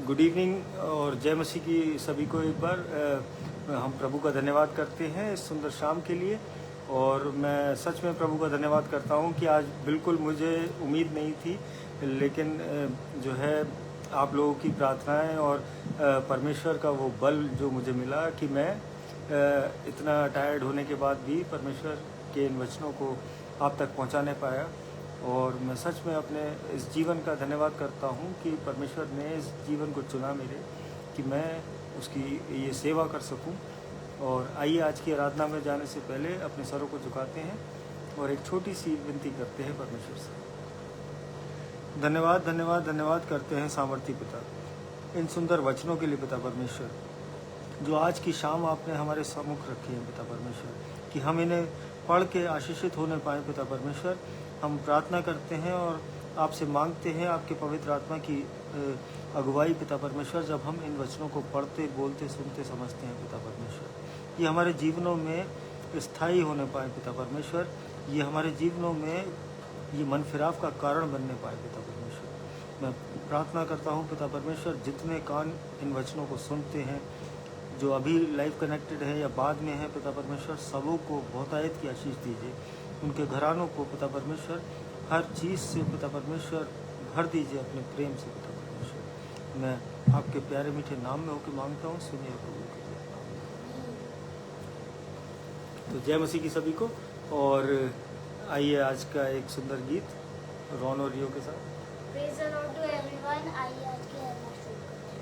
Good evening और जय मसीह की सभी को एक बार हम प्रभु का धन्यवाद करते हैं इस सुंदर शाम के लिए। और मैं सच में प्रभु का धन्यवाद करता हूं कि आज बिल्कुल मुझे उम्मीद नहीं थी, लेकिन जो है आप लोगों की प्रार्थनाएं और परमेश्वर का वो बल जो मुझे मिला कि मैं इतना टायर्ड होने के बाद भी परमेश्वर के इन वचनों को आप तक पहुंचाने पाया। और मैं सच में अपने इस जीवन का धन्यवाद करता हूं कि परमेश्वर ने इस जीवन को चुना मेरे, कि मैं उसकी ये सेवा कर सकूं। और आइए आज की आराधना में जाने से पहले अपने सरों को झुकाते हैं और एक छोटी सी विनती करते हैं परमेश्वर से। धन्यवाद धन्यवाद धन्यवाद करते हैं सामर्थी पिता इन सुंदर वचनों के लिए पिता परमेश्वर, जो आज की शाम आपने हमारे सम्मुख रखी है पिता परमेश्वर, कि हम इन्हें पढ़ के आशीषित होने पाएँ पिता परमेश्वर। हम प्रार्थना करते हैं और आपसे मांगते हैं आपके पवित्र आत्मा की अगुवाई पिता परमेश्वर, जब हम इन वचनों को पढ़ते बोलते सुनते समझते हैं पिता परमेश्वर। ये हमारे जीवनों में स्थायी होने पाए पिता परमेश्वर, ये हमारे जीवनों में ये मन फिराव का कारण बनने पाए पिता परमेश्वर। मैं प्रार्थना करता हूँ पिता परमेश्वर, जितने कान इन वचनों को सुनते हैं, जो अभी लाइव कनेक्टेड है या बाद में है पिता परमेश्वर, सबों को बहुतायत की आशीष दीजिए। उनके घरानों को पिता परमेश्वर हर चीज़ से पिता परमेश्वर भर दीजिए अपने प्रेम से पिता परमेश्वर। मैं आपके प्यारे मीठे नाम में होकर मांगता हूँ, सुनिए प्रभु के लिए। तो जय मसीह की सभी को। और आइए आज का एक सुंदर गीत रॉन और रियो के साथ। Praise the Lord to everyone. आइए आज की आराधना शुरू करते हैं।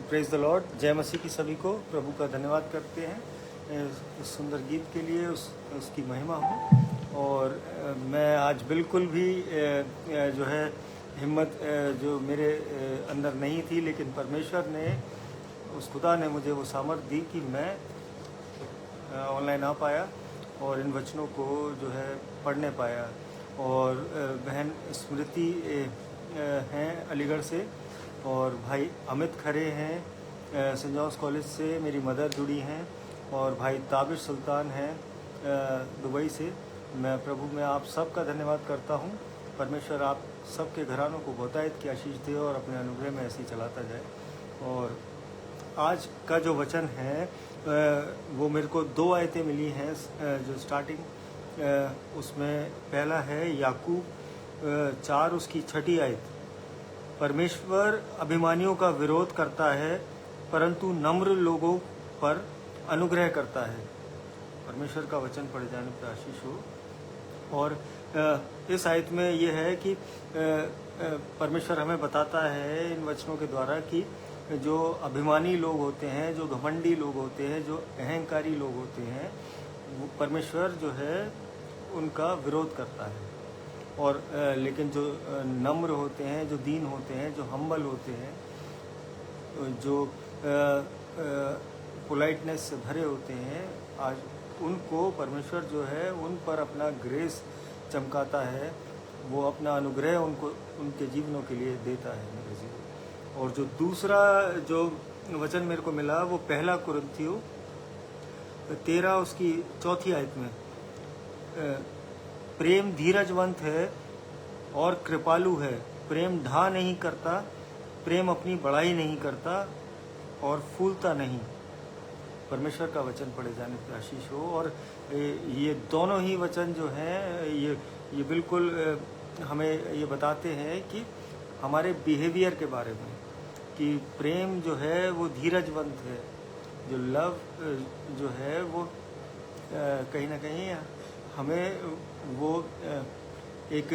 Praise the Lord. जय मसीह की सभी को प्रभु का धन्यवाद करते हैं इस सुंदर गीत के लिए, उसकी महिमा हो। और मैं आज बिल्कुल भी जो है हिम्मत जो मेरे अंदर नहीं थी, लेकिन परमेश्वर ने, उस खुदा ने मुझे वो सामर्थ्य दी कि मैं ऑनलाइन आ पाया और इन वचनों को जो है पढ़ने पाया। और बहन स्मृति हैं अलीगढ़ से, और भाई अमित खरे हैं सेंट जॉन्स कॉलेज से, मेरी मदर जुड़ी हैं, और भाई ताबिश सुल्तान हैं दुबई से। मैं प्रभु में आप सबका धन्यवाद करता हूं। परमेश्वर आप सबके घरानों को बहुतायत की आशीष दे और अपने अनुग्रह में ऐसे ही चलाता जाए। और आज का जो वचन है वो मेरे को 2 आयतें मिली हैं जो स्टार्टिंग उसमें पहला है याकूब 4 उसकी 6 आयत। परमेश्वर अभिमानियों का विरोध करता है परंतु नम्र लोगों पर अनुग्रह करता है। परमेश्वर का वचन पढ़े जाने पर आशीष हो। और इस आयत में ये है कि परमेश्वर हमें बताता है इन वचनों के द्वारा कि जो अभिमानी लोग होते हैं, जो घमंडी लोग होते हैं, जो अहंकारी लोग होते हैं, वो परमेश्वर जो है उनका विरोध करता है। और लेकिन जो नम्र होते हैं, जो दीन होते हैं, जो हम्बल होते हैं, जो पोलाइटनेस से भरे होते हैं, आज उनको परमेश्वर जो है उन पर अपना ग्रेस चमकाता है, वो अपना अनुग्रह उनको उनके जीवनों के लिए देता है मेरे जीवन। और जो दूसरा जो वचन मेरे को मिला वो पहला कुरिन्थियों 13 उसकी 4 आयत में, प्रेम धीरजवंत है और कृपालु है, प्रेम ढा नहीं करता, प्रेम अपनी बड़ाई नहीं करता और फूलता नहीं। परमेश्वर का वचन पढ़े जाने पर आशीष हो। और ये दोनों ही वचन जो हैं ये बिल्कुल हमें ये बताते हैं कि हमारे बिहेवियर के बारे में, कि प्रेम जो है वो धीरजवंत है, जो लव जो है वो कहीं ना कहीं हमें वो एक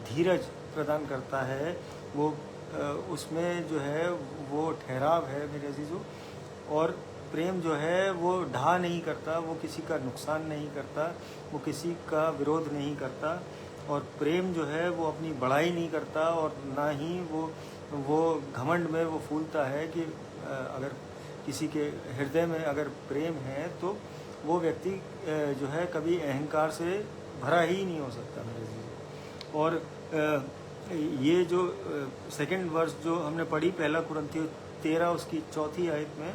धीरज प्रदान करता है, वो उसमें जो है वो ठहराव है मेरे अजीजों। और प्रेम जो है वो ढा नहीं करता, वो किसी का नुकसान नहीं करता, वो किसी का विरोध नहीं करता। और प्रेम जो है वो अपनी बड़ाई नहीं करता, और ना ही वो घमंड में वो फूलता है कि अगर किसी के हृदय में अगर प्रेम है तो वो व्यक्ति जो है कभी अहंकार से भरा ही नहीं हो सकता मेरे जी। और ये जो सेकंड वर्स जो हमने पढ़ी पहला कुरिन्थियों 13 उसकी 4 आयत में,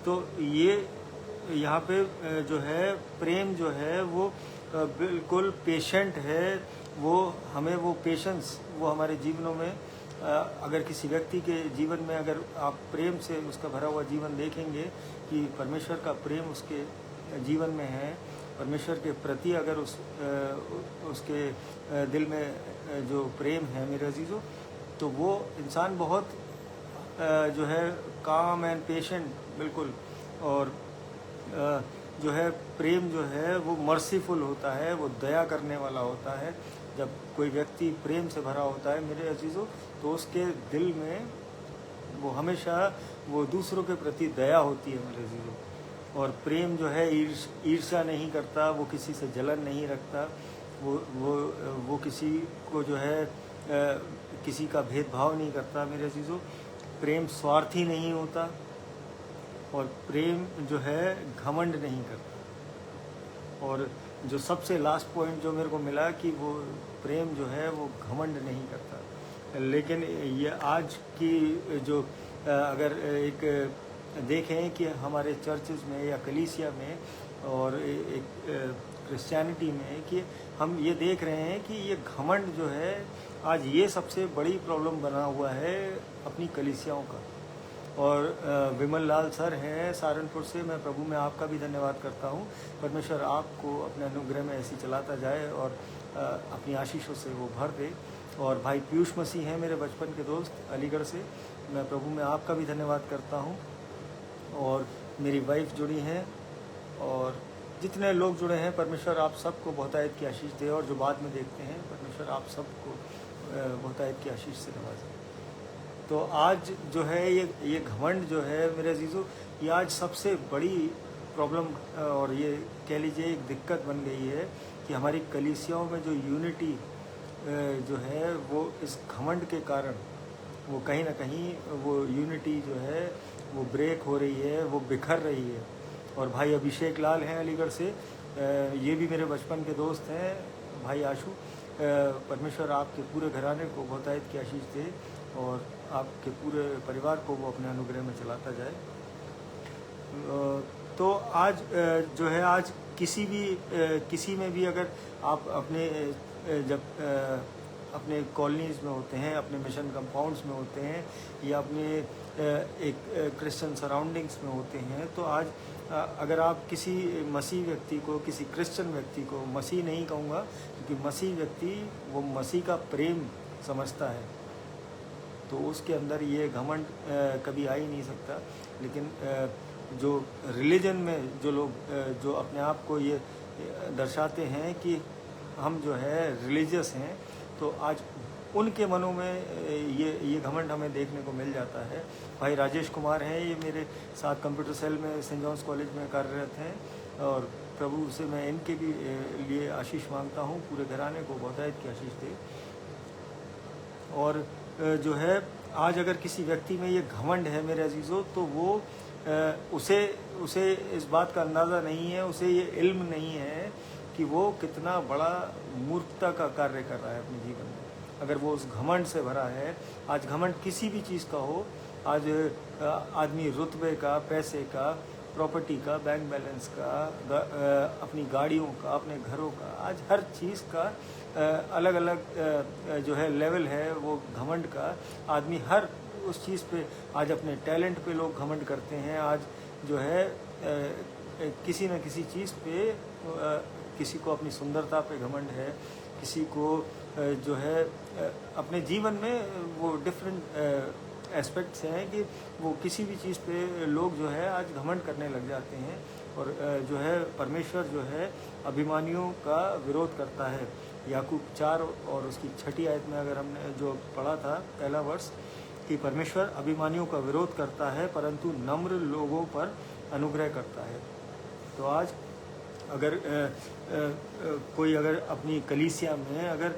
तो ये यहाँ पे जो है प्रेम जो है वो बिल्कुल पेशेंट है। वो हमें वो पेशेंस वो हमारे जीवनों में, अगर किसी व्यक्ति के जीवन में अगर आप प्रेम से उसका भरा हुआ जीवन देखेंगे कि परमेश्वर का प्रेम उसके जीवन में है, परमेश्वर के प्रति अगर उसके दिल में जो प्रेम है मेरे अजीजों, तो वो इंसान बहुत जो है काम एंड पेशेंट बिल्कुल, और जो है प्रेम जो है वो मर्सीफुल होता है, वो दया करने वाला होता है। जब कोई व्यक्ति प्रेम से भरा होता है मेरे अजीजों, तो उसके दिल में वो हमेशा वो दूसरों के प्रति दया होती है मेरे अजीजों। और प्रेम जो है ईर्ष्या नहीं करता, वो किसी से जलन नहीं रखता, वो किसी को जो है किसी का भेदभाव नहीं करता मेरे अजीजों। प्रेम स्वार्थी नहीं होता, और प्रेम जो है घमंड नहीं करता। और जो सबसे लास्ट पॉइंट जो मेरे को मिला कि वो प्रेम जो है वो घमंड नहीं करता। लेकिन ये आज की जो अगर एक देखें कि हमारे चर्चेज में या कलीसिया में और एक क्रिश्चियनिटी में, कि हम ये देख रहे हैं कि ये घमंड जो है आज ये सबसे बड़ी प्रॉब्लम बना हुआ है अपनी कलीसियाओं का। और विमल लाल सर हैं सहारनपुर से, मैं प्रभु में आपका भी धन्यवाद करता हूँ। परमेश्वर आपको अपने अनुग्रह में ऐसी चलाता जाए और अपनी आशीषों से वो भर दे। और भाई पीयूष मसीह हैं मेरे बचपन के दोस्त अलीगढ़ से, मैं प्रभु में आपका भी धन्यवाद करता हूँ। और मेरी वाइफ जुड़ी हैं, और जितने लोग जुड़े हैं, परमेश्वर आप सबको बहुतायत की आशीष दे। और जो बाद में देखते हैं, परमेश्वर आप सबको बहुतायत की आशीष से नवाजे। तो आज जो है ये घमंड जो है मेरे अजीज़ों, ये आज सबसे बड़ी प्रॉब्लम और ये कह लीजिए एक दिक्कत बन गई है कि हमारी कलीसियाओं में जो यूनिटी जो है वो इस घमंड के कारण वो कहीं ना कहीं वो यूनिटी जो है वो ब्रेक हो रही है, वो बिखर रही है। और भाई अभिषेक लाल हैं अलीगढ़ से, ये भी मेरे बचपन के दोस्त हैं, भाई आशू। परमेश्वर आपके पूरे घराने को बहुतायत की आशीष दे और आपके पूरे परिवार को वो अपने अनुग्रह में चलाता जाए। तो आज जो है आज किसी में भी अगर आप अपने जब अपने कॉलोनीज़ में होते हैं, अपने मिशन कंपाउंड्स में होते हैं या अपने एक क्रिश्चियन सराउंडिंग्स में होते हैं, तो आज अगर आप किसी मसीह व्यक्ति को, किसी क्रिश्चियन व्यक्ति को, मसीह नहीं कहूँगा क्योंकि मसीह व्यक्ति वो मसीह का प्रेम समझता है, तो उसके अंदर ये घमंड कभी आ ही नहीं सकता। लेकिन जो रिलीजन में जो लोग जो अपने आप को ये दर्शाते हैं कि हम जो है रिलीजियस हैं, तो आज उनके मनों में ये घमंड हमें देखने को मिल जाता है। भाई राजेश कुमार हैं, ये मेरे साथ कंप्यूटर सेल में सेंट जॉन्स कॉलेज में कार्यरत हैं और प्रभु से मैं इनके भी लिए आशीष मांगता हूँ, पूरे घराने को बहुतायत की आशीष दे। और जो है आज अगर किसी व्यक्ति में ये घमंड है मेरे अजीज़ों, तो वो उसे इस बात का अंदाज़ा नहीं है, उसे ये इल्म नहीं है कि वो कितना बड़ा मूर्खता का कार्य कर रहा है अपने जीवन में। अगर वो उस घमंड से भरा है, आज घमंड किसी भी चीज़ का हो, आज आदमी रुतबे का, पैसे का, प्रॉपर्टी का, बैंक बैलेंस का, अपनी गाड़ियों का, अपने घरों का, आज हर चीज़ का अलग अलग जो है लेवल है वो घमंड का। आदमी हर उस चीज़ पे, आज अपने टैलेंट पे लोग घमंड करते हैं। आज जो है किसी न किसी चीज़ पे, किसी को अपनी सुंदरता पे घमंड है, किसी को जो है अपने जीवन में वो डिफरेंट एस्पेक्ट्स हैं कि वो किसी भी चीज़ पे लोग जो है आज घमंड करने लग जाते हैं। और जो है परमेश्वर जो है अभिमानियों का विरोध करता है। याकूब 4 और उसकी 6 आयत में अगर हमने जो पढ़ा था पहला वर्ष कि परमेश्वर अभिमानियों का विरोध करता है परंतु नम्र लोगों पर अनुग्रह करता है। तो आज अगर कोई अगर अपनी कलीसिया में अगर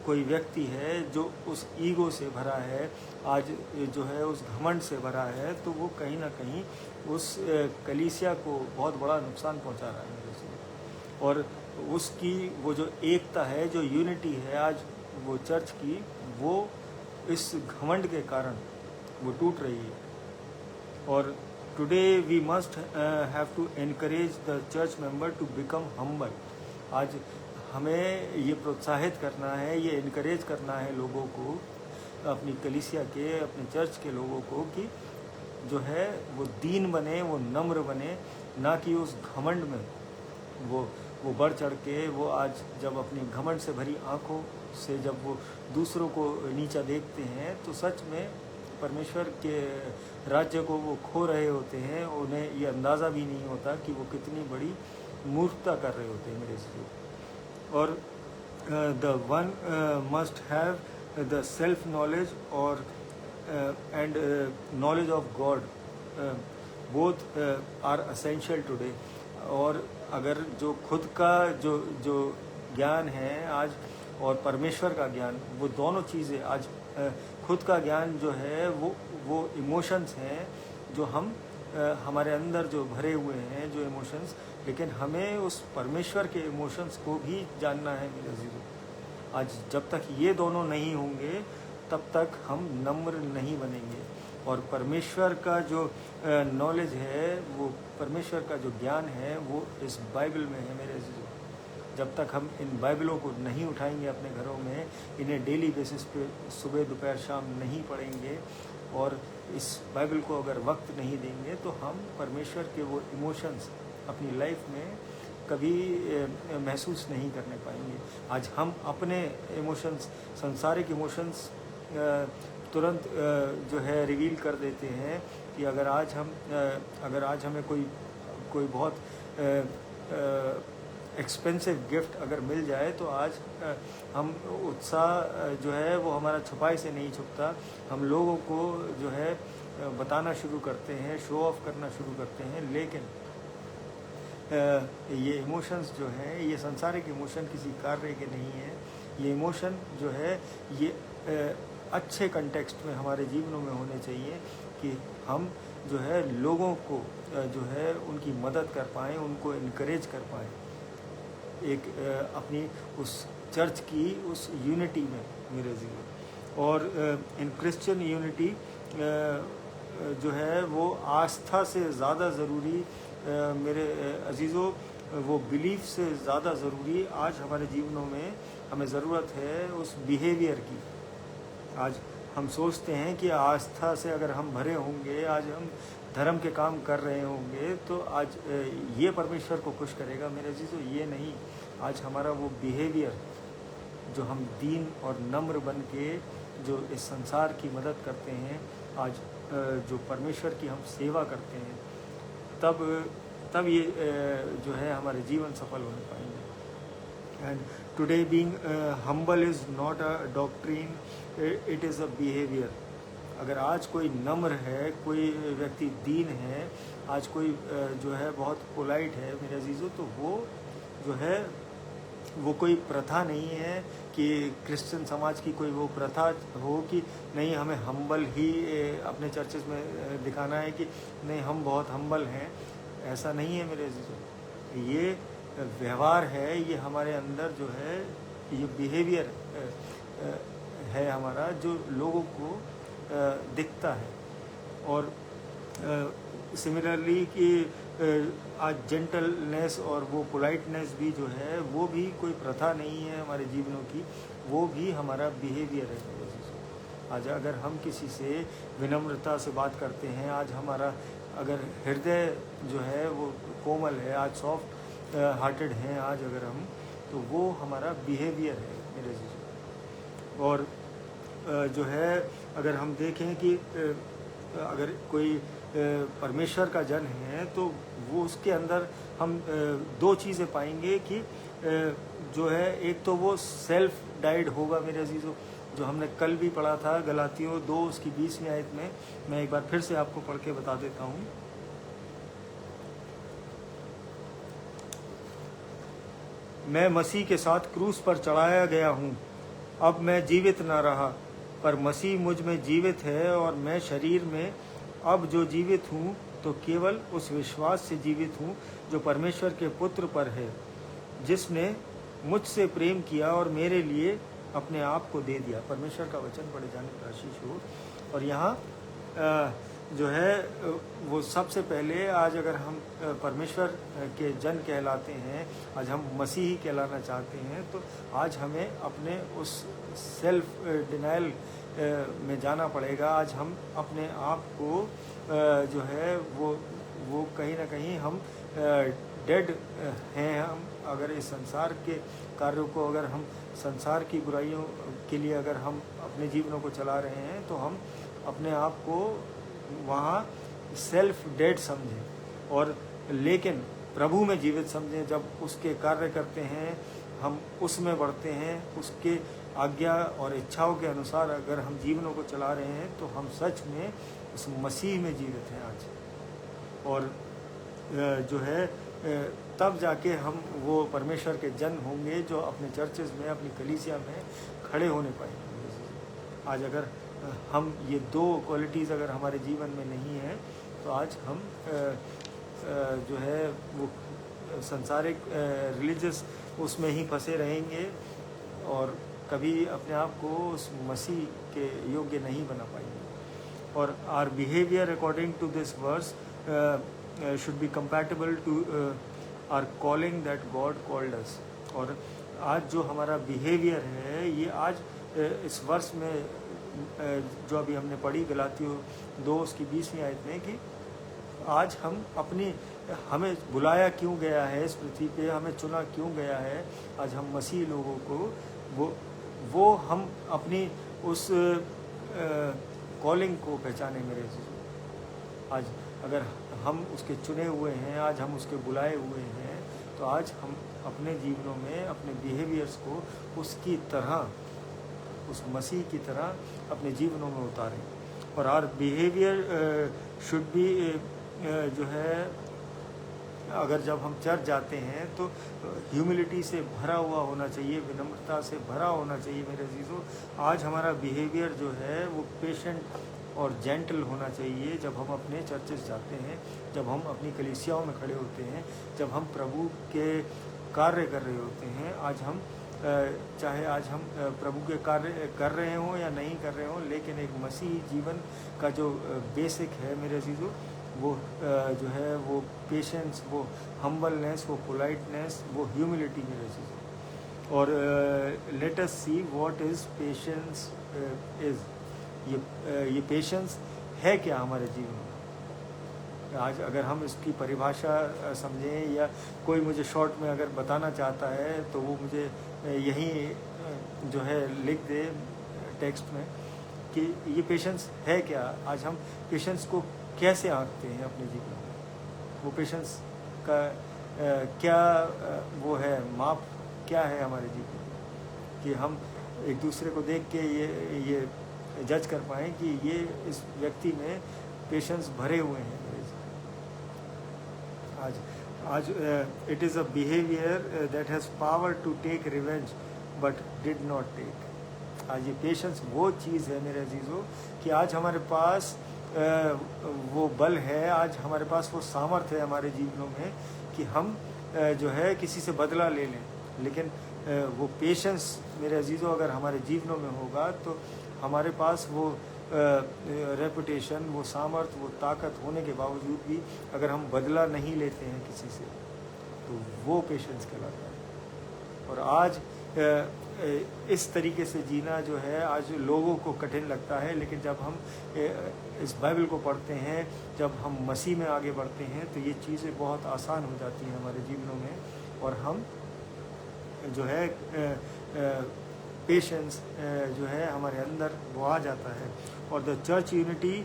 कोई व्यक्ति है जो उस ईगो से भरा है, आज जो है उस घमंड से भरा है, तो वो कहीं ना कहीं उस कलीसिया को बहुत बड़ा नुकसान पहुंचा रहा है। और उसकी वो जो एकता है, जो यूनिटी है आज वो चर्च की, वो इस घमंड के कारण वो टूट रही है। और today we must have to encourage the church member to become humble. आज हमें ये प्रोत्साहित करना है, ये इनकरेज करना है लोगों को, अपनी कलीसिया के, अपने चर्च के लोगों को कि जो है वो दीन बने, वो नम्र बने, ना कि उस घमंड में वो बढ़ चढ़ के वो आज जब अपनी घमंड से भरी आंखों से जब वो दूसरों को नीचा देखते हैं, तो सच में परमेश्वर के राज्य को वो खो रहे होते हैं। उन्हें ये अंदाज़ा भी नहीं होता कि वो कितनी बड़ी मूर्खता कर रहे होते हैं मेरे से। और the one must have the self knowledge और and knowledge of God, both are essential today. और अगर जो खुद का जो ज्ञान है आज और परमेश्वर का ज्ञान, वो दोनों चीज़ें आज खुद का ज्ञान जो है वो इमोशंस हैं जो हम हमारे अंदर जो भरे हुए हैं जो इमोशंस, लेकिन हमें उस परमेश्वर के इमोशंस को भी जानना है मेरे अजीज़ों। आज जब तक ये दोनों नहीं होंगे तब तक हम नम्र नहीं बनेंगे। और परमेश्वर का जो नॉलेज है, वो परमेश्वर का जो ज्ञान है वो इस बाइबल में है मेरे अजीज़ों। जब तक हम इन बाइबलों को नहीं उठाएंगे अपने घरों में, इन्हें डेली बेसिस पे सुबह दोपहर शाम नहीं पढ़ेंगे और इस बाइबल को अगर वक्त नहीं देंगे, तो हम परमेश्वर के वो इमोशंस अपनी लाइफ में कभी महसूस नहीं करने पाएंगे। आज हम अपने इमोशंस, सांसारिक इमोशंस तुरंत जो है रिवील कर देते हैं कि अगर आज हमें कोई बहुत एक्सपेंसिव गिफ्ट अगर मिल जाए तो आज हम उत्साह जो है वो हमारा छुपाई से नहीं छुपता। हम लोगों को जो है बताना शुरू करते हैं, शो ऑफ करना शुरू करते हैं। लेकिन ये इमोशंस जो हैं, ये संसारिक इमोशन किसी कार्य के नहीं है। ये इमोशन जो है ये अच्छे कंटेक्स्ट में हमारे जीवनों में होने चाहिए कि हम जो है लोगों को जो है उनकी मदद कर पाएँ, उनको इनकरेज कर पाएँ एक अपनी उस चर्च की उस यूनिटी में मेरे जीवन। और इन क्रिश्चियन यूनिटी जो है वो आस्था से ज़्यादा ज़रूरी मेरे अजीज़ों, वो बिलीफ से ज़्यादा ज़रूरी आज हमारे जीवनों में हमें ज़रूरत है उस बिहेवियर की। आज हम सोचते हैं कि आस्था से अगर हम भरे होंगे, आज हम धर्म के काम कर रहे होंगे तो आज ये परमेश्वर को खुश करेगा। मेरे अजीज़ों, ये नहीं। आज हमारा वो बिहेवियर जो हम दीन और नम्र बन के जो इस संसार की मदद करते हैं, आज जो परमेश्वर की हम सेवा करते हैं, तब ये जो है हमारे जीवन सफल होने पाएंगे। And today being humble is not a doctrine, it is a behaviour. अगर आज कोई नम्र है, कोई व्यक्ति दीन है, आज कोई जो है बहुत पोलाइट है मेरे अजीज़ों, तो वो जो है वो कोई प्रथा नहीं है कि क्रिश्चियन समाज की कोई वो प्रथा हो कि नहीं हमें हम्बल ही अपने चर्चेस में दिखाना है कि नहीं हम बहुत हम्बल हैं। ऐसा नहीं है मेरे अजीज़ों। ये व्यवहार है, ये हमारे अंदर जो है ये बिहेवियर है हमारा, जो लोगों को दिखता है। और सिमिलरली कि आज जेंटलनेस और वो पोलाइटनेस भी जो है वो भी कोई प्रथा नहीं है हमारे जीवनों की, वो भी हमारा बिहेवियर है। आज अगर हम किसी से विनम्रता से बात करते हैं, आज हमारा अगर हृदय जो है वो कोमल है, आज सॉफ्ट हार्टेड हैं आज अगर हम, तो वो हमारा बिहेवियर है मेरे जीवन। और जो है अगर हम देखें कि अगर कोई परमेश्वर का जन है तो वो उसके अंदर हम दो चीज़ें पाएंगे कि जो है एक तो वो सेल्फ डाइड होगा मेरे अजीज़ों, जो हमने कल भी पढ़ा था गलातियों 2 उसकी 20वीं आयत में। मैं एक बार फिर से आपको पढ़ के बता देता हूँ। मैं मसीह के साथ क्रूस पर चढ़ाया गया हूँ, अब मैं जीवित न रहा पर मसीह मुझ में जीवित है, और मैं शरीर में अब जो जीवित हूँ तो केवल उस विश्वास से जीवित हूँ जो परमेश्वर के पुत्र पर है, जिसने मुझसे प्रेम किया और मेरे लिए अपने आप को दे दिया। परमेश्वर का वचन पढ़े जाने पर आशीष हो। और यहाँ जो है वो सबसे पहले आज अगर हम परमेश्वर के जन कहलाते हैं, आज हम मसीही कहलाना चाहते हैं, तो आज हमें अपने उस सेल्फ डिनाइल में जाना पड़ेगा। आज हम अपने आप को जो है वो कहीं ना कहीं हम डेड हैं। हम अगर इस संसार के कार्यों को, अगर हम संसार की बुराइयों के लिए अगर हम अपने जीवनों को चला रहे हैं, तो हम अपने आप को वहाँ सेल्फ डेड समझें और लेकिन प्रभु में जीवित समझें। जब उसके कार्य करते हैं, हम उसमें बढ़ते हैं, उसके आज्ञा और इच्छाओं के अनुसार अगर हम जीवनों को चला रहे हैं, तो हम सच में उस मसीह में जीवित हैं आज। और जो है तब जाके हम वो परमेश्वर के जन होंगे जो अपने चर्चेस में, अपनी कलीसिया में खड़े होने पाएंगे। आज अगर हम ये दो क्वालिटीज़ अगर हमारे जीवन में नहीं है, तो आज हम जो है वो संसारिक रिलीजियस उसमें ही फंसे रहेंगे और कभी अपने आप को उस मसीह के योग्य नहीं बना पाएंगे। और are behaviour according to this verse should be compatible to our calling that God called us। और आज जो हमारा बिहेवियर है, ये आज इस वर्ष में जो अभी हमने पढ़ी गलातियों 2 उसकी 20वीं आयत में, कि आज हम अपनी, हमें बुलाया क्यों गया है इस पृथ्वी पे, हमें चुना क्यों गया है, आज हम मसीह लोगों को वो हम अपनी उस कॉलिंग को पहचाने मेरे। आज अगर हम उसके चुने हुए हैं, आज हम उसके बुलाए हुए हैं, तो आज हम अपने जीवनों में अपने बिहेवियर्स को उसकी तरह, उस मसीह की तरह अपने जीवनों में उतारें। और आर बिहेवियर शुड बी जो है, अगर जब हम चर्च जाते हैं तो ह्यूमिलिटी से भरा हुआ होना चाहिए, विनम्रता से भरा होना चाहिए मेरे अजीज़ों। आज हमारा बिहेवियर जो है वो पेशेंट और जेंटल होना चाहिए जब हम अपने चर्चेस जाते हैं, जब हम अपनी कलीसियाओं में खड़े होते हैं, जब हम प्रभु के कार्य कर रहे होते हैं। आज हम चाहे आज हम प्रभु के कार्य कर रहे हों या नहीं कर रहे हों, लेकिन एक मसीही जीवन का जो बेसिक है मेरे अजीज़ों, वो जो है वो पेशेंस, वो हम्बलनेस, वो पोलाइटनेस, वो ह्यूमिलिटी मेरे अजीज़ों। और let us see what is patience is. ये पेशेंस है क्या हमारे जीवन में? आज अगर हम इसकी परिभाषा समझें, या कोई मुझे शॉर्ट में अगर बताना चाहता है तो वो मुझे यहीं जो है लिख दे टेक्स्ट में कि ये पेशेंस है क्या। आज हम पेशेंस को कैसे आंकते हैं अपने जीवन में? वो पेशेंस का क्या वो है, माप क्या है हमारे जीवन में, कि हम एक दूसरे को देख के ये जज कर पाएँ कि ये इस व्यक्ति में पेशेंस भरे हुए हैं। आज it is a behaviour that has power to take revenge but did not take. आज ये पेशेंस वो चीज़ है मेरे अजीज़ों कि आज हमारे पास वो बल है, आज हमारे पास वो सामर्थ्य है हमारे जीवनों में कि हम जो है किसी से बदला ले लें। लेकिन वो पेशेंस मेरे अजीज़ों अगर हमारे जीवनों में होगा तो हमारे पास वो रेपुटेशन, वो सामर्थ्य, वो ताकत होने के बावजूद भी अगर हम बदला नहीं लेते हैं किसी से, तो वो पेशेंस कहलाता है। और आज इस तरीके से जीना जो है आज लोगों को कठिन लगता है, लेकिन जब हम इस बाइबल को पढ़ते हैं, जब हम मसीह में आगे बढ़ते हैं, तो ये चीज़ें बहुत आसान हो जाती हैं हमारे जीवनों में। और हम जो है पेशेंस जो है हमारे अंदर वो आ जाता है। और द चर्च यूनिटी,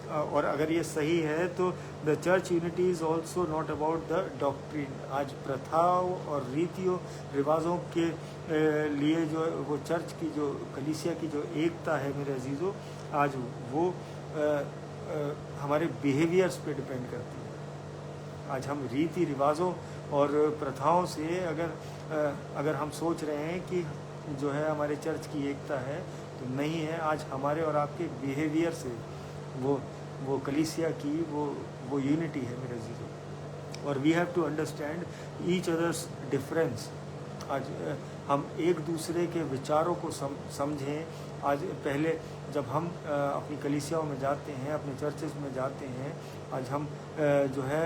और अगर ये सही है तो the church unity is also not about the doctrine. आज प्रथाओं और रीतियों रिवाजों के लिए जो वो चर्च की जो कलीसिया की जो एकता है मेरे अजीज़ों, आज वो हमारे बिहेवियर्स पे डिपेंड करती है। आज हम रीति रिवाजों और प्रथाओं से अगर हम सोच रहे हैं कि जो है हमारे चर्च की एकता है, तो नहीं है। आज हमारे और आपके बिहेवियर से वो कलीसिया की वो यूनिटी है मेरे अजीज़ों। और we have to understand each others difference. आज हम एक दूसरे के विचारों को समझें। आज पहले जब हम अपनी कलीसियाओं में जाते हैं, अपने चर्चेस में जाते हैं, आज हम जो है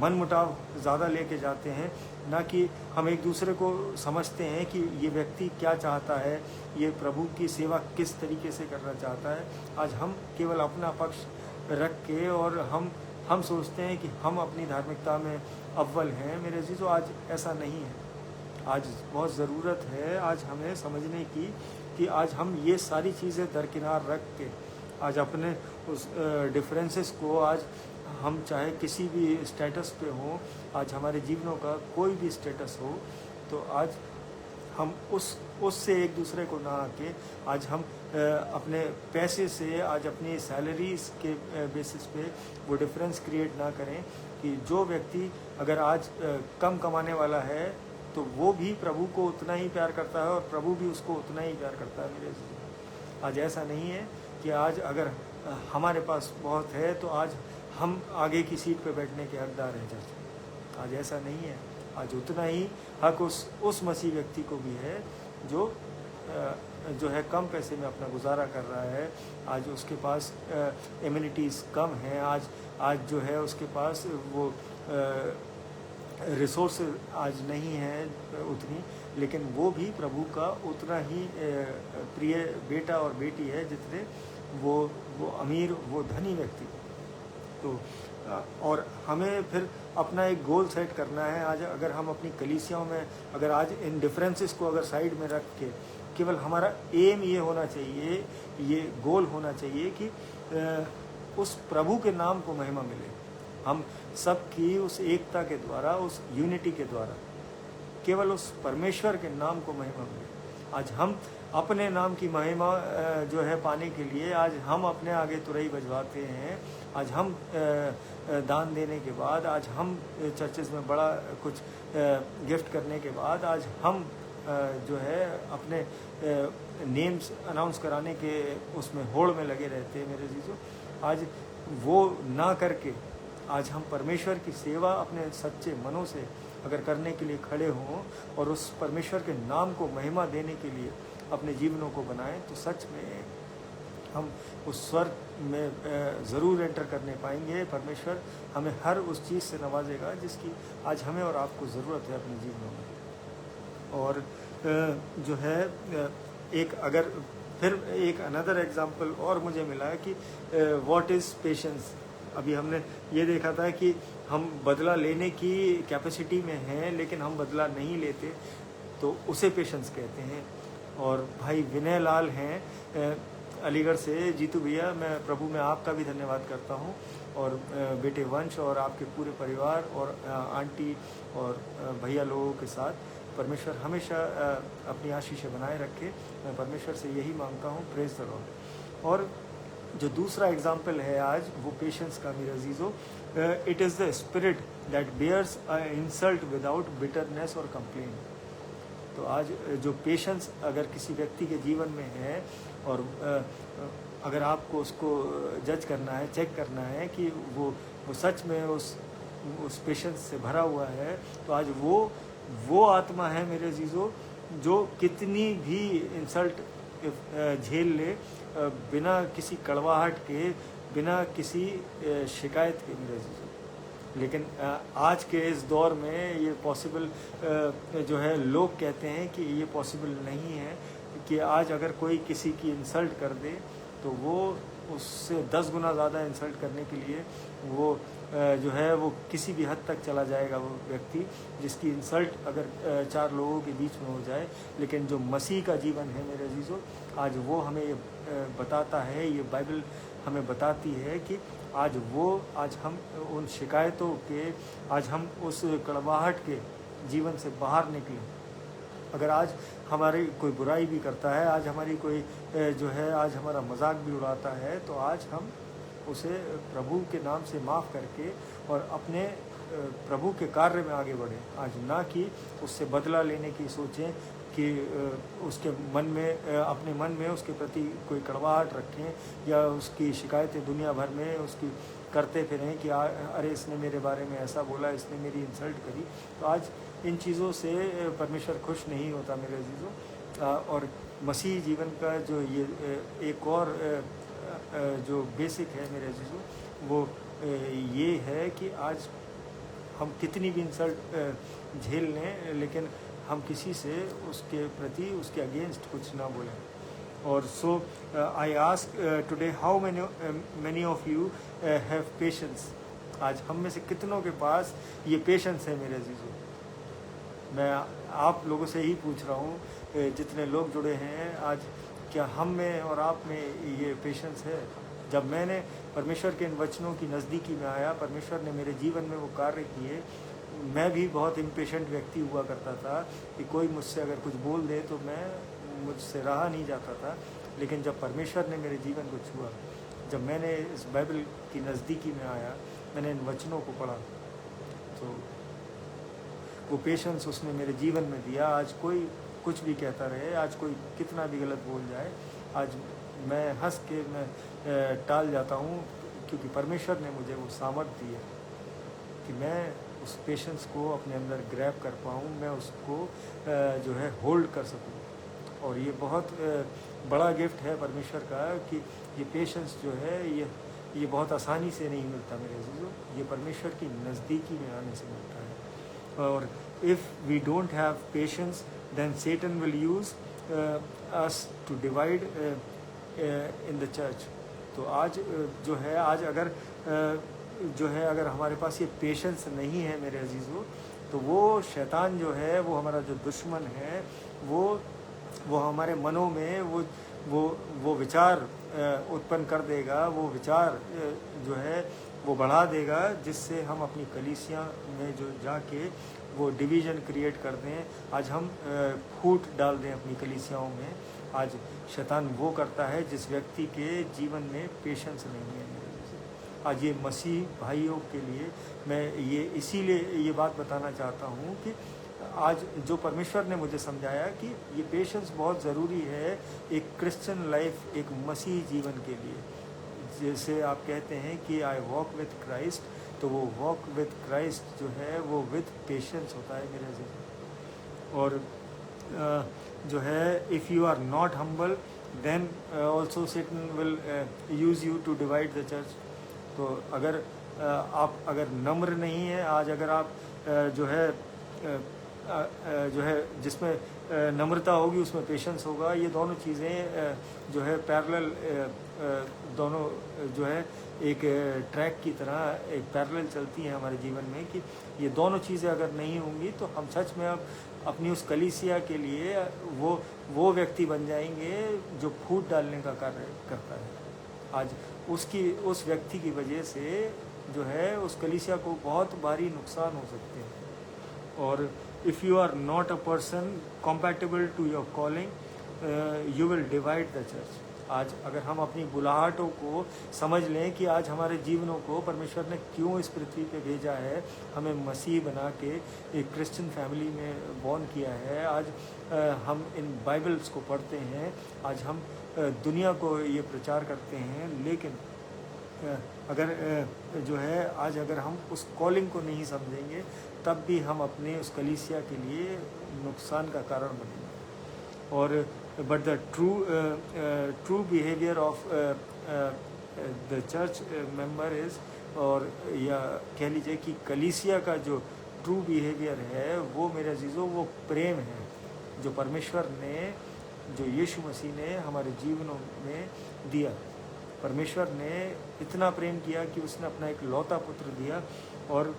मनमुटाव ज़्यादा लेके जाते हैं, ना कि हम एक दूसरे को समझते हैं कि ये व्यक्ति क्या चाहता है, ये प्रभु की सेवा किस तरीके से करना चाहता है। आज हम केवल अपना पक्ष रख के और हम सोचते हैं कि हम अपनी धार्मिकता में अव्वल हैं। मेरे अजीज़ों, आज ऐसा नहीं है। आज बहुत ज़रूरत है आज हमें समझने की कि आज हम ये सारी चीज़ें दरकिनार रख के आज अपने उस डिफरेंसेस को, आज हम चाहे किसी भी स्टेटस पे हों, आज हमारे जीवनों का कोई भी स्टेटस हो, तो आज हम उससे एक दूसरे को ना आके आज हम अपने पैसे से, आज अपनी सैलरीज के बेसिस पे वो डिफरेंस क्रिएट ना करें कि जो व्यक्ति अगर आज कम कमाने वाला है तो वो भी प्रभु को उतना ही प्यार करता है और प्रभु भी उसको उतना ही प्यार करता है। मेरे आज ऐसा नहीं है कि आज अगर हमारे पास बहुत है तो आज हम आगे की सीट पे बैठने के हकदार हैं चर्च में। आज ऐसा नहीं है। आज उतना ही हक उस मसीह व्यक्ति को भी है जो है कम पैसे में अपना गुजारा कर रहा है। आज उसके पास एमिनिटीज़ कम हैं, आज जो है उसके पास वो रिसोर्स आज नहीं है उतनी, लेकिन वो भी प्रभु का उतना ही प्रिय बेटा और बेटी है जितने वो अमीर, वो धनी व्यक्ति। तो और हमें फिर अपना एक गोल सेट करना है। आज अगर हम अपनी कलीसियाओं में अगर आज इन डिफरेंसेस को अगर साइड में रख के केवल हमारा एम ये होना चाहिए, ये गोल होना चाहिए कि उस प्रभु के नाम को महिमा मिले। हम सब की उस एकता के द्वारा, उस यूनिटी के द्वारा केवल उस परमेश्वर के नाम को महिमा मिले। आज हम अपने नाम की महिमा जो है पाने के लिए आज हम अपने आगे तुरई बजवाते हैं। आज हम दान देने के बाद, आज हम चर्चेस में बड़ा कुछ गिफ्ट करने के बाद, आज हम जो है अपने नेम्स अनाउंस कराने के उसमें होड़ में लगे रहते हैं मेरे जीजो। आज वो ना करके आज हम परमेश्वर की सेवा अपने सच्चे मनों से अगर करने के लिए खड़े हों और उस परमेश्वर के नाम को महिमा देने के लिए अपने जीवनों को बनाएं, तो सच में हम उस स्वर्ग में ज़रूर एंटर करने पाएंगे। परमेश्वर हमें हर उस चीज़ से नवाजेगा जिसकी आज हमें और आपको ज़रूरत है अपने जीवनों में। और जो है एक अगर फिर एक अनदर एग्जांपल और मुझे मिला है कि व्हाट इज़ पेशेंस। अभी हमने ये देखा था कि हम बदला लेने की कैपेसिटी में हैं लेकिन हम बदला नहीं लेते, तो उसे पेशेंस कहते हैं। और भाई विनय लाल हैं अलीगढ़ से, जीतू भैया, मैं प्रभु में आपका भी धन्यवाद करता हूँ, और बेटे वंश और आपके पूरे परिवार और आंटी और भैया लोगों के साथ परमेश्वर हमेशा अपनी आशीष बनाए रखे। मैं परमेश्वर से यही मांगता हूँ, प्रेज द लॉर्ड। और जो दूसरा एग्जाम्पल है आज वो पेशेंस का मेरे अजीज़ो, it is the spirit that bears insult without bitterness और कंप्लेन। तो आज जो पेशेंस अगर किसी व्यक्ति के जीवन में है और अगर आपको उसको जज करना है, चेक करना है कि वो सच में उस पेशेंस से भरा हुआ है, तो आज वो आत्मा है मेरे अजीज़ो जो कितनी भी इंसल्ट झेल ले बिना किसी कड़वाहट के, बिना किसी शिकायत के मेरे अजीज़ो। लेकिन आज के इस दौर में ये पॉसिबल जो है, लोग कहते हैं कि ये पॉसिबल नहीं है कि आज अगर कोई किसी की इंसल्ट कर दे तो वो उससे 10 गुना ज़्यादा इंसल्ट करने के लिए वो जो है वो किसी भी हद तक चला जाएगा वो व्यक्ति, जिसकी इंसल्ट अगर 4 लोगों के बीच में हो जाए। लेकिन जो मसीह का जीवन है मेरे अजीज़ों, आज वो हमें ये बताता है, ये बाइबल हमें बताती है कि आज हम उन शिकायतों के, आज हम उस कड़वाहट के जीवन से बाहर निकलें। अगर आज हमारी कोई बुराई भी करता है, आज हमारी कोई जो है आज हमारा मजाक भी उड़ाता है, तो आज हम उसे प्रभु के नाम से माफ़ करके और अपने प्रभु के कार्य में आगे बढ़ें। आज ना कि उससे बदला लेने की सोचें कि उसके मन में, अपने मन में उसके प्रति कोई कड़वाहट रखें या उसकी शिकायतें दुनिया भर में उसकी करते फिरें कि अरे इसने मेरे बारे में ऐसा बोला, इसने मेरी इंसल्ट करी। तो आज इन चीज़ों से परमेश्वर खुश नहीं होता मेरे अजीज़ों। और मसीह जीवन का जो ये एक और जो बेसिक है मेरे अजीज़ों, वो ये है कि आज हम कितनी भी इंसल्ट झेल लें लेकिन हम किसी से उसके प्रति, उसके अगेंस्ट कुछ ना बोलें। और so I ask today, how many of you have patience. आज हम में से कितनों के पास ये पेशेंस है मेरे अजीज़ों। मैं आप लोगों से ही पूछ रहा हूँ, जितने लोग जुड़े हैं आज, क्या हम में और आप में ये पेशेंस है? जब मैंने परमेश्वर के इन वचनों की नज़दीकी में आया, परमेश्वर ने मेरे जीवन में वो कार्य किए। मैं भी बहुत इम्पेशेंट व्यक्ति हुआ करता था कि कोई मुझसे अगर कुछ बोल दे तो मुझसे रहा नहीं जाता था। लेकिन जब परमेश्वर ने मेरे जीवन को छुआ, जब मैंने इस बाइबल की नज़दीकी में आया, मैंने इन वचनों को पढ़ा, तो वो पेशेंस उसने मेरे जीवन में दिया। आज कोई कुछ भी कहता रहे, आज कोई कितना भी गलत बोल जाए, आज मैं हंस के मैं टाल जाता हूँ, क्योंकि परमेश्वर ने मुझे वो सामर्थ्य दी है कि मैं उस पेशेंस को अपने अंदर ग्रैब कर पाऊँ, मैं उसको जो है होल्ड कर सकूँ। और ये बहुत बड़ा गिफ्ट है परमेश्वर का कि ये पेशेंस जो है ये बहुत आसानी से नहीं मिलता मेरे अजीज़ों, ये परमेश्वर की नज़दीकी में आने से मिलता है। और if we don't have patience then Satan will use us to divide in the church. तो आज जो है, आज अगर जो है अगर हमारे पास ये पेशेंस नहीं है मेरे अजीज़ों, तो वो शैतान जो है, वो हमारा जो दुश्मन है, वो हमारे मनों में वो विचार उत्पन्न कर देगा, वो विचार जो है वो बढ़ा देगा, जिससे हम अपनी कलीसिया में जो जाके वो डिवीज़न क्रिएट कर दें, आज हम फूट डाल दें अपनी कलीसियाओं में। आज शैतान वो करता है जिस व्यक्ति के जीवन में पेशेंस नहीं है। आज ये मसीह भाइयों के लिए मैं ये इसीलिए ये बात बताना चाहता हूँ कि आज जो परमेश्वर ने मुझे समझाया कि ये पेशेंस बहुत ज़रूरी है एक क्रिश्चियन लाइफ, एक मसीही जीवन के लिए। जैसे आप कहते हैं कि आई वॉक विथ क्राइस्ट, तो वो वॉक विथ क्राइस्ट जो है वो विथ पेशेंस होता है मेरे जीवन। और जो है if you are not humble then also Satan will use you to divide the church. तो अगर आप अगर नम्र नहीं है, आज अगर आप जो है जिसमें नम्रता होगी उसमें पेशेंस होगा, ये दोनों चीज़ें जो है पैरेलल, दोनों जो है एक ट्रैक की तरह एक पैरेलल चलती हैं हमारे जीवन में कि ये दोनों चीज़ें अगर नहीं होंगी तो हम सच में अब अपनी उस कलीसिया के लिए वो व्यक्ति बन जाएंगे जो फूट डालने का कार्य करता है। आज उस व्यक्ति की वजह से जो है उस कलीसिया को बहुत भारी नुकसान हो सकते हैं। और if you are not a person compatible to your calling you will divide the church. आज अगर हम अपनी बुलाहटों को समझ लें कि आज हमारे जीवनों को परमेश्वर ने क्यों इस पृथ्वी पे भेजा है, हमें मसीह बना के एक क्रिश्चियन फैमिली में बॉर्न किया है, आज हम इन बाइबल्स को पढ़ते हैं, आज हम दुनिया को ये प्रचार करते हैं, लेकिन अगर जो है आज अगर हम उस कॉलिंग को नहीं समझेंगे तब भी हम अपने उस कलीसिया के लिए नुकसान का कारण बनेंगे। और but the true behaviour of the church member is, और या कह लीजिए कि कलीसिया का जो ट्रू बिहेवियर है वो मेरे अजीज़ों वो प्रेम है जो परमेश्वर ने, जो यीशु मसीह ने हमारे जीवनों में दिया। परमेश्वर ने इतना प्रेम किया कि उसने अपना एक लौता पुत्र दिया। और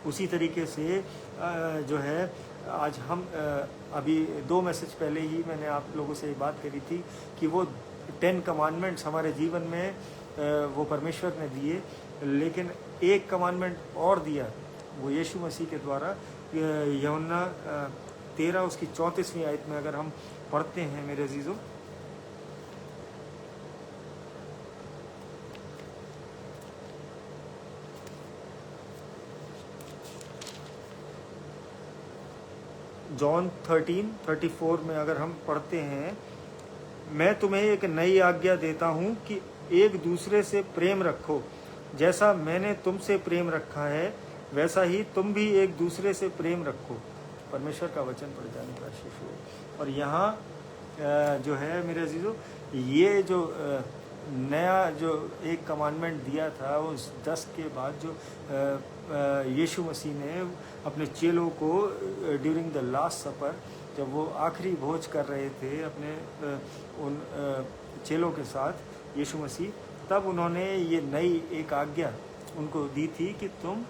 उसी तरीके से जो है आज हम अभी 2 मैसेज पहले ही मैंने आप लोगों से ये बात करी थी कि वो 10 कमांडमेंट्स हमारे जीवन में वो परमेश्वर ने दिए, लेकिन एक कमांडमेंट और दिया वो यीशु मसीह के द्वारा। यूहन्ना 13 उसकी 34वीं आयत में अगर हम पढ़ते हैं मेरे अजीज़ों, जॉन 13:34 में अगर हम पढ़ते हैं, मैं तुम्हें एक नई आज्ञा देता हूँ कि एक दूसरे से प्रेम रखो, जैसा मैंने तुमसे प्रेम रखा है वैसा ही तुम भी एक दूसरे से प्रेम रखो। परमेश्वर का वचन पढ़ जाने का आशीष हो। और यहाँ जो है मेरे अजीज़ों, ये जो नया जो एक कमांडमेंट दिया था उस 10 के बाद जो यीशु मसीह ने अपने चेलों को ड्यूरिंग द लास्ट सपर, जब वो आखिरी भोज कर रहे थे अपने उन चेलों के साथ यीशु मसीह, तब उन्होंने ये नई एक आज्ञा उनको दी थी कि तुम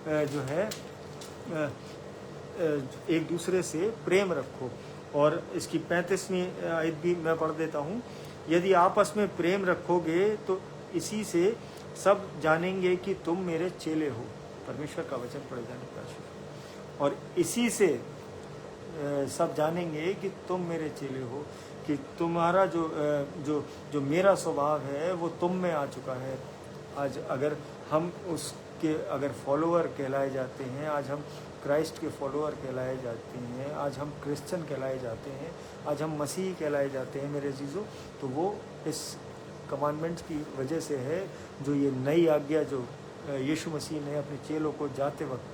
जो है एक दूसरे से प्रेम रखो। और इसकी 35वीं आयत भी मैं पढ़ देता हूँ, यदि आपस में प्रेम रखोगे तो इसी से सब जानेंगे कि तुम मेरे चेले हो। परमेश्वर का वचन पढ़ जाने का आशीष। और इसी से सब जानेंगे कि तुम मेरे चेले हो, कि तुम्हारा जो मेरा स्वभाव है वो तुम में आ चुका है। आज अगर हम उसके अगर फॉलोअर कहलाए जाते हैं, आज हम क्राइस्ट के फॉलोअर कहलाए जाते हैं, आज हम क्रिश्चियन कहलाए जाते हैं, आज हम मसीही कहलाए जाते हैं मेरे अजीज़ों, तो वो इस कमांडमेंट्स की वजह से है, जो ये नई आज्ञा जो यीशु मसीह ने अपने चेलों को जाते वक्त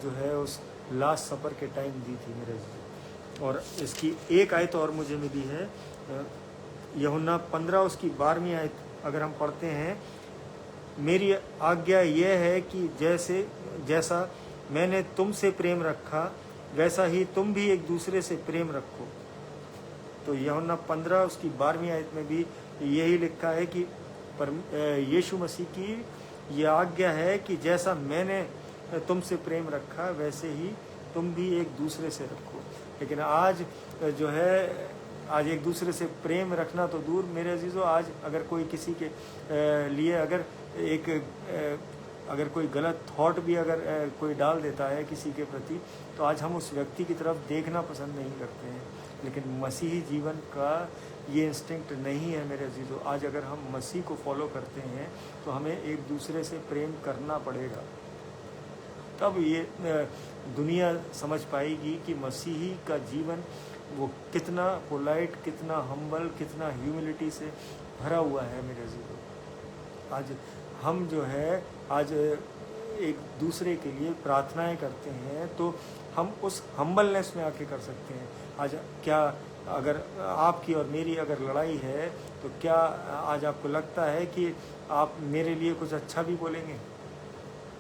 जो है उस लास्ट सपर के टाइम दी थी मेरे अजीज़ों। और इसकी एक आयत और मुझे मिली है, यूहन्ना 15 उसकी 12वीं आयत अगर हम पढ़ते हैं, मेरी आज्ञा यह है कि जैसा मैंने तुमसे प्रेम रखा वैसा ही तुम भी एक दूसरे से प्रेम रखो। तो यूहन्ना 15 उसकी 12वीं आयत में भी यही लिखा है कि यीशु मसीह की यह आज्ञा है कि जैसा मैंने तुमसे प्रेम रखा वैसे ही तुम भी एक दूसरे से रखो। लेकिन आज जो है, आज एक दूसरे से प्रेम रखना तो दूर मेरे अजीज़ों, आज अगर कोई किसी के लिए अगर एक अगर कोई गलत थॉट भी अगर कोई डाल देता है किसी के प्रति, तो आज हम उस व्यक्ति की तरफ देखना पसंद नहीं करते हैं। लेकिन मसीही जीवन का ये इंस्टिंक्ट नहीं है मेरे अजीज़ों। आज अगर हम मसीह को फॉलो करते हैं तो हमें एक दूसरे से प्रेम करना पड़ेगा, तब ये दुनिया समझ पाएगी कि मसीही का जीवन वो कितना पोलाइट, कितना हम्बल, कितना ह्यूमिलिटी से भरा हुआ है मेरे अजीज़ों। आज हम जो है आज एक दूसरे के लिए प्रार्थनाएं करते हैं तो हम उस हम्बलनेस में आके कर सकते हैं। आज क्या अगर आपकी और मेरी अगर लड़ाई है तो क्या आज आपको लगता है कि आप मेरे लिए कुछ अच्छा भी बोलेंगे?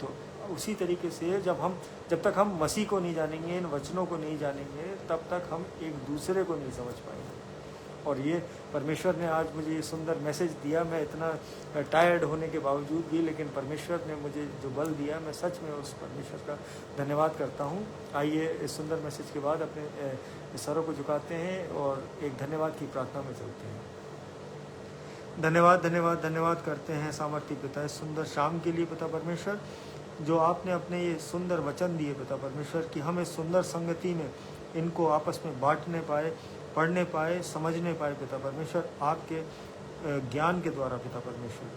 तो उसी तरीके से जब तक हम मसीह को नहीं जानेंगे, इन वचनों को नहीं जानेंगे, तब तक हम एक दूसरे को नहीं समझ पाएंगे। और ये परमेश्वर ने आज मुझे ये सुंदर मैसेज दिया। मैं इतना टायर्ड होने के बावजूद भी, लेकिन परमेश्वर ने मुझे जो बल दिया, मैं सच में उस परमेश्वर का धन्यवाद करता हूँ। आइए इस सुंदर मैसेज के बाद अपने सरों को झुकाते हैं और एक धन्यवाद की प्रार्थना में चलते हैं। धन्यवाद धन्यवाद धन्यवाद करते हैं सामर्थ्य पिता इस सुंदर शाम के लिए पिता परमेश्वर, जो आपने अपने ये सुंदर वचन दिए पिता परमेश्वर कि हम इस सुंदर संगति में इनको आपस में बांटने पाए, पढ़ने पाए, समझने पाए पिता परमेश्वर, आपके ज्ञान के द्वारा पिता परमेश्वर।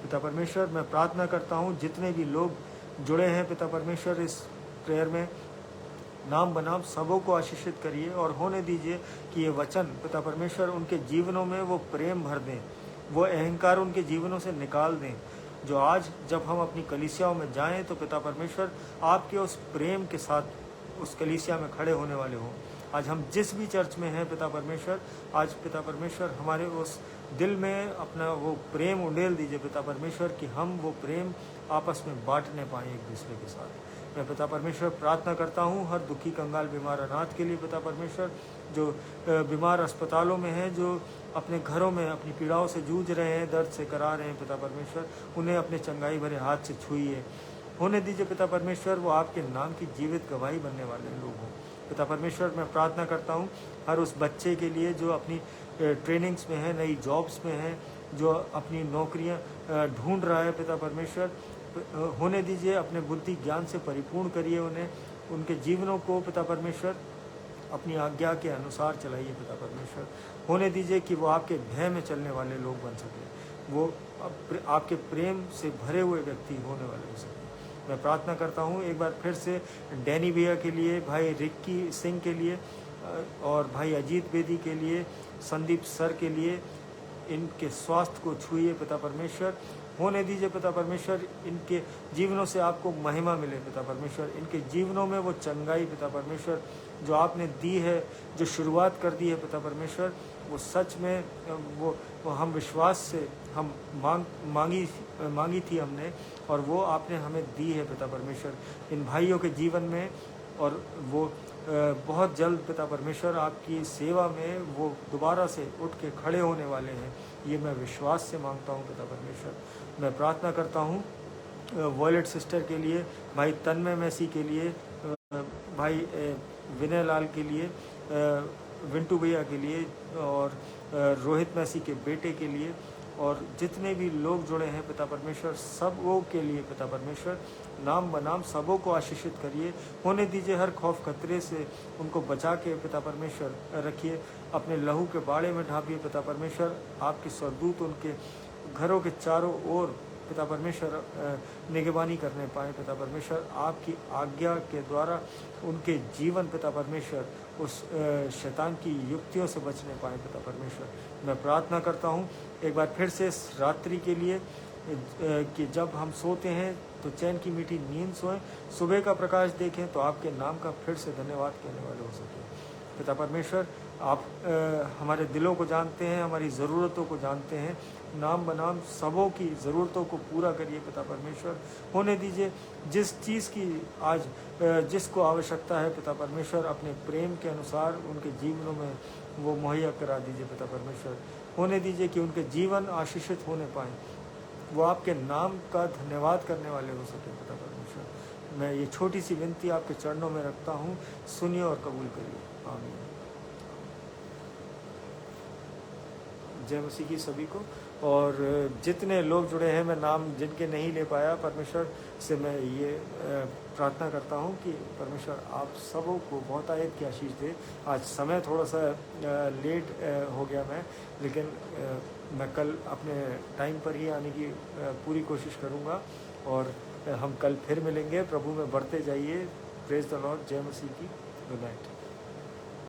पिता परमेश्वर, मैं प्रार्थना करता हूँ जितने भी लोग जुड़े हैं पिता परमेश्वर इस प्रेयर में, नाम बनाम सबों को आशीषित करिए और होने दीजिए कि ये वचन पिता परमेश्वर उनके जीवनों में वो प्रेम भर दें, वो अहंकार उनके जीवनों से निकाल दें, जो आज जब हम अपनी कलीसियाओं में जाएं तो पिता परमेश्वर आपके उस प्रेम के साथ उस कलीसिया में खड़े होने वाले हों। आज हम जिस भी चर्च में हैं पिता परमेश्वर, आज पिता परमेश्वर हमारे उस दिल में अपना वो प्रेम उंडेल दीजिए पिता परमेश्वर कि हम वो प्रेम आपस में बांटने पाएँ एक दूसरे के साथ। मैं पिता परमेश्वर प्रार्थना करता हूँ हर दुखी कंगाल बीमार अनाथ के लिए पिता परमेश्वर, जो बीमार अस्पतालों में हैं, जो अपने घरों में अपनी पीड़ाओं से जूझ रहे हैं, दर्द से करा रहे हैं पिता परमेश्वर, उन्हें अपने चंगाई भरे हाथ से छुइए। होने दीजिए पिता परमेश्वर वो आपके नाम की जीवित गवाही बनने वाले लोग हों। पिता परमेश्वर, मैं प्रार्थना करता हूँ हर उस बच्चे के लिए जो अपनी ट्रेनिंग्स में है, नई जॉब्स में है, जो अपनी नौकरियाँ ढूंढ रहा है पिता परमेश्वर, होने दीजिए अपने बुद्धि ज्ञान से परिपूर्ण करिए उन्हें, उनके जीवनों को पिता परमेश्वर अपनी आज्ञा के अनुसार चलाइए पिता परमेश्वर। होने दीजिए कि वो आपके भय में चलने वाले लोग बन सकें, वो आपके प्रेम से भरे हुए व्यक्ति होने वाले हो सकें। मैं प्रार्थना करता हूँ एक बार फिर से डैनी भैया के लिए, भाई रिक्की सिंह के लिए और भाई अजीत बेदी के लिए, संदीप सर के लिए, इनके स्वास्थ्य को छुइए पिता परमेश्वर। होने दीजिए पिता परमेश्वर इनके जीवनों से आपको महिमा मिले पिता परमेश्वर, इनके जीवनों में वो चंगाई पिता परमेश्वर जो आपने दी है, जो शुरुआत कर दी है पिता परमेश्वर, वो सच में वो हम विश्वास से हम मांगी थी हमने, और वो आपने हमें दी है पिता परमेश्वर इन भाइयों के जीवन में। और वो बहुत जल्द पिता परमेश्वर आपकी सेवा में वो दोबारा से उठ के खड़े होने वाले हैं, ये मैं विश्वास से मांगता हूँ पिता परमेश्वर। मैं प्रार्थना करता हूँ वॉलेट सिस्टर के लिए, भाई तन्मय मैसी के लिए, भाई विनय लाल के लिए, विंटू भैया के लिए और रोहित मैसी के बेटे के लिए, और जितने भी लोग जुड़े हैं पिता परमेश्वर सबों के लिए पिता परमेश्वर नाम बनाम सबों को आशीषित करिए। होने दीजिए हर खौफ खतरे से उनको बचा के पिता परमेश्वर रखिए, अपने लहू के बाड़े में ढांपिए पिता परमेश्वर। आपके स्वर्गदूत उनके घरों के चारों ओर पिता परमेश्वर निगरानी करने पाए पिता परमेश्वर, आपकी आज्ञा के द्वारा उनके जीवन पिता परमेश्वर उस शैतान की युक्तियों से बचने पाए पिता परमेश्वर। मैं प्रार्थना करता हूँ एक बार फिर से इस रात्रि के लिए कि जब हम सोते हैं तो चैन की मीठी नींद सोएं, सुबह का प्रकाश देखें तो आपके नाम का फिर से धन्यवाद कहने वाले हो सके पिता परमेश्वर। आप हमारे दिलों को जानते हैं, हमारी ज़रूरतों को जानते हैं, नाम बनाम सबों की ज़रूरतों को पूरा करिए पिता परमेश्वर। होने दीजिए जिस चीज़ की आज जिसको आवश्यकता है पिता परमेश्वर, अपने प्रेम के अनुसार उनके जीवनों में वो मुहैया करा दीजिए पिता परमेश्वर। होने दीजिए कि उनके जीवन आशीषित होने पाएँ, वो आपके नाम का धन्यवाद करने वाले हो सके पिता परमेश्वर। मैं ये छोटी सी विनती आपके चरणों में रखता हूँ, सुनिए और कबूल करिए, आमीन। जय मसीह की सभी को। और जितने लोग जुड़े हैं, मैं नाम जिनके नहीं ले पाया, परमेश्वर से मैं ये प्रार्थना करता हूँ कि परमेश्वर आप सबों को बहुत आयत की आशीष दे। आज समय थोड़ा सा लेट हो गया मैं, लेकिन मैं कल अपने टाइम पर ही आने की पूरी कोशिश करूँगा। और हम कल फिर मिलेंगे। प्रभु में बढ़ते जाइए। Praise the Lord. जय मसीह की। Good night.